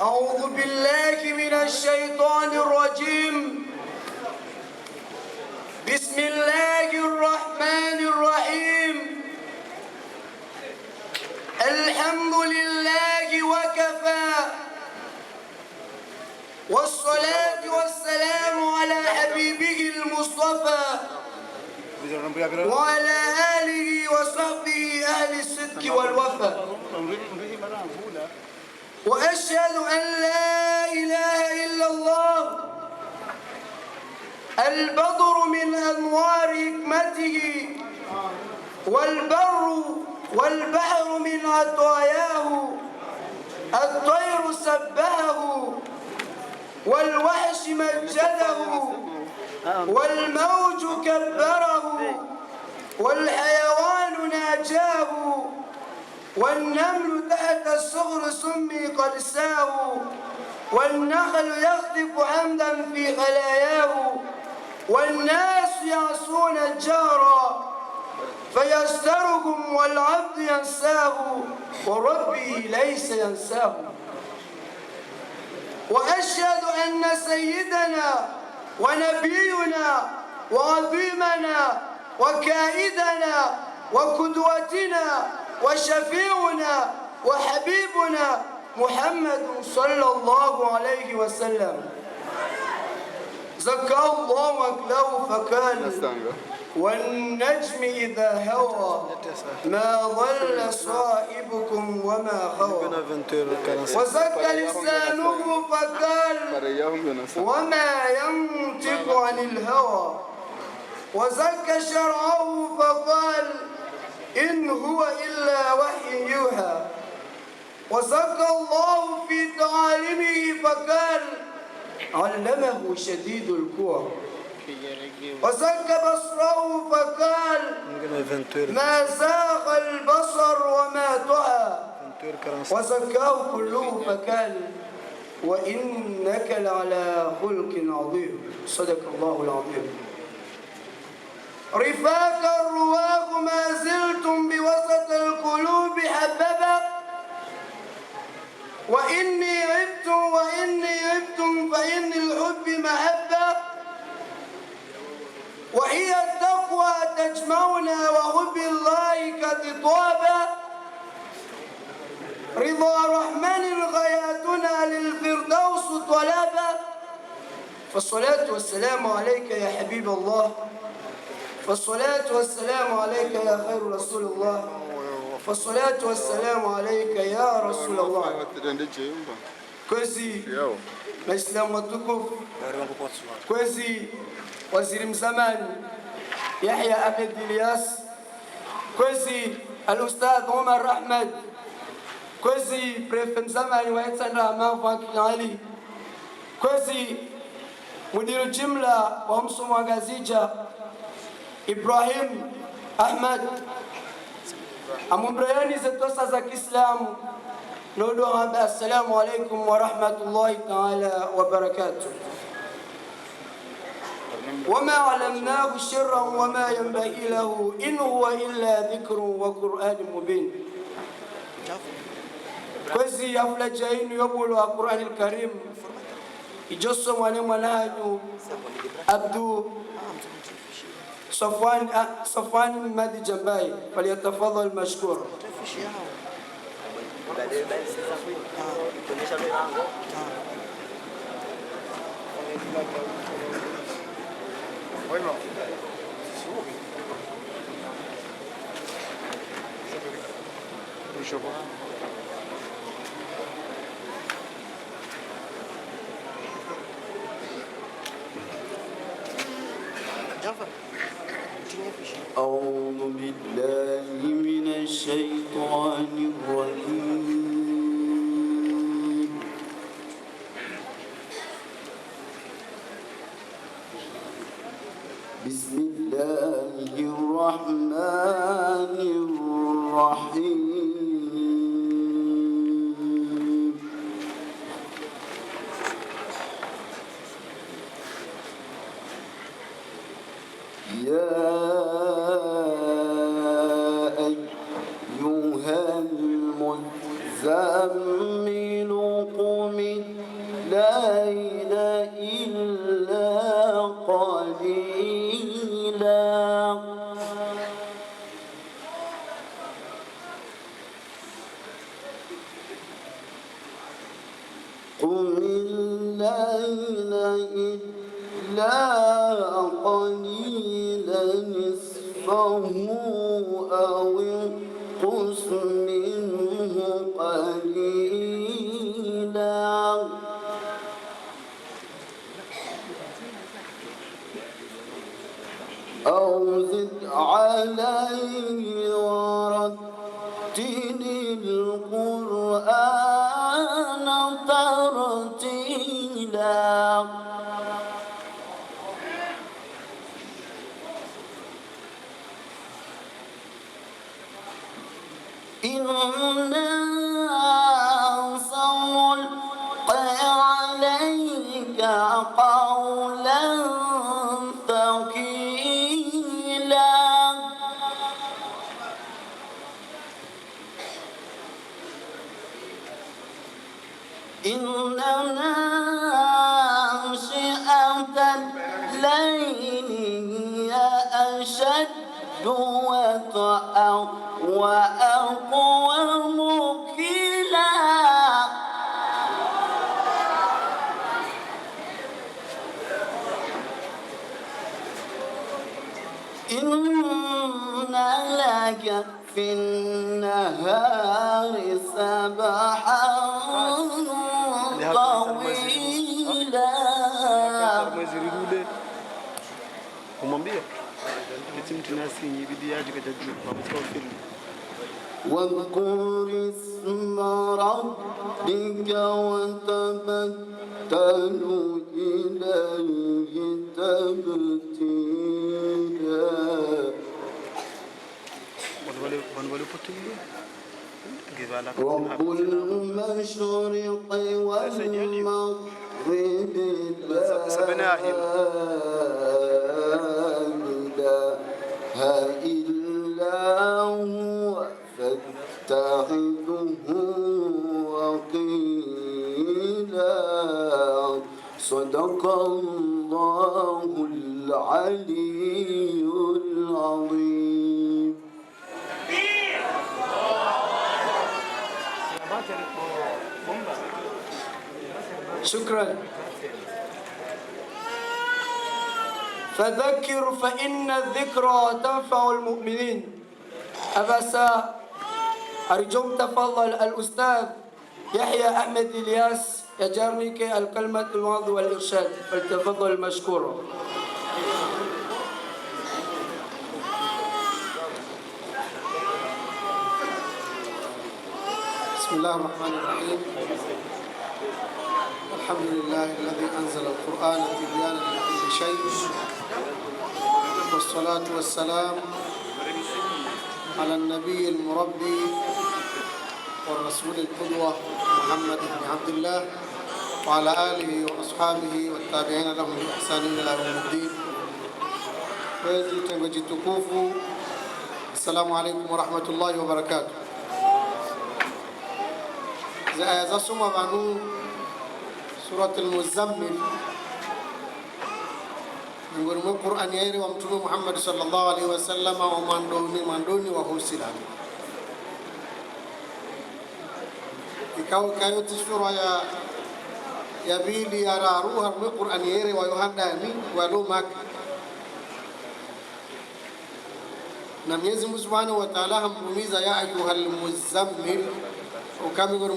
أعوذ بالله من الشيطان الرجيم. بسم الله الرحمن الرحيم. الحمد لله وكفى، والصلاة والسلام على حبيبه المصطفى وعلى آله وصحبه أهل الصدق والوفاء. وأشهد أن لا إله إلا الله البدر من أنوار حكمته، والبر والبحر من عطاياه، الطير سبحه والوحش مجده، والموج كبره، والحيوان ناجاه، والنمل تحت الصغر سمي قد ساه، والنخل يخطف حمدا في خلاياه، والناس يعصون الجهر فيسترهم والعبد ينساه، وربه ليس ينساه. وأشهد أن سيدنا ونبينا وعظيمنا وكائدنا وقدوتنا وشفيعنا وحبيبنا محمد صلى الله عليه وسلم زكاه الله وأكله فكان، والنجم إذا هوى ما ضل صائبكم وما غوى، وزكى لسانه فقال وما ينطق عن الهوى، وزكى شرعه فقال إن هو إلا وحي يوحى، وزكى الله في تعاليمه فقال علمه شديد القوى، وزكى بصره فقال ما زاغ البصر وما طغى، وزكاه كله فقال وإنك لعلى خلق عظيم. صدق الله العظيم. رفاق الرواق ما زلتم بوسط القلوب حببا، وإني عبتم فإن الحب محبة، وهي التقوى تجمعنا وحب الله كتطابا، رضا رحمن غاياتنا للفردوس طلبا. فالصلاة والسلام عليك يا حبيب الله، فالصلاة والسلام عليك يا خير رسول الله، فالصلاة والسلام عليك يا رسول الله. Kwezi Waislamu watukufu, kwezi waziri mzamani Yahya Ahmed Ilyas, kwezi al-Ustadh Omar Ahmed, kwezi prefe mzamani wa Etsan Rahman Franklin Ali, kwezi mudiru jimla wa msomo wa Gazija Ibrahim Ahmed, amumbrayani zetosa za Kiislamu نقول السلام عليكم ورحمة الله تعالى وبركاته. وما علمناه شرا وما ينبغي له إن هو إلا ذكر وقرآن مبين. كوزي أفلا جاين يقولوا القرآن الكريم يجسم ونمناه عبدو صفوان مادي جنباي فليتفضل مشكور. أعوذ بالله من الشيطان الرجيم. بسم الله الرحمن الرحيم. يا أيها قليلا قم الليل إلا قليلا نصفه أو انقص منه قليلا أو زد عليه ورتل القرآن ترتيلا إنا سنلقي عليك قولا ثقيلا إن ناشئة الليل هي أشد وطئا وأقوم قيلا إن لك في النهار سبحا طويلا واذكر اسم ربك وتبتل إليه تبتيلا رب المشرق والمغرب لا إله إلا هو فاتخذه وقيلا صدق الله العلي العظيم. شكرا. فذكر فإن الذكرى تنفع المؤمنين. أبسا أرجوك تفضل الأستاذ يحيى أحمد إلياس يجرني الكلمة الوعظ والإرشاد، فلتفضل مشكورا. بسم الله الرحمن الرحيم. الحمد لله الذي أنزل القرآن تبيانا لكل شيء، والصلاة والسلام على النبي المربي والرسول القدوة محمد بن عبد الله وعلى آله وأصحابه والتابعين لهم بإحسان إلى يوم الدين. السلام عليكم ورحمة الله وبركاته. za soma banu surat al-Muzammil miongoni mwa Qur'ani yairi wa Mtume Muhammad sallallahu alaihi wasallam wa mandoni wa husilani ikawa kayo sura ya bili ya ruha mwa Qur'ani yairi wa yohandani wa lumak na Mwenyezi Mungu Subhanahu wa Ta'ala hamrumiza ya ayyuhal muzammil ukami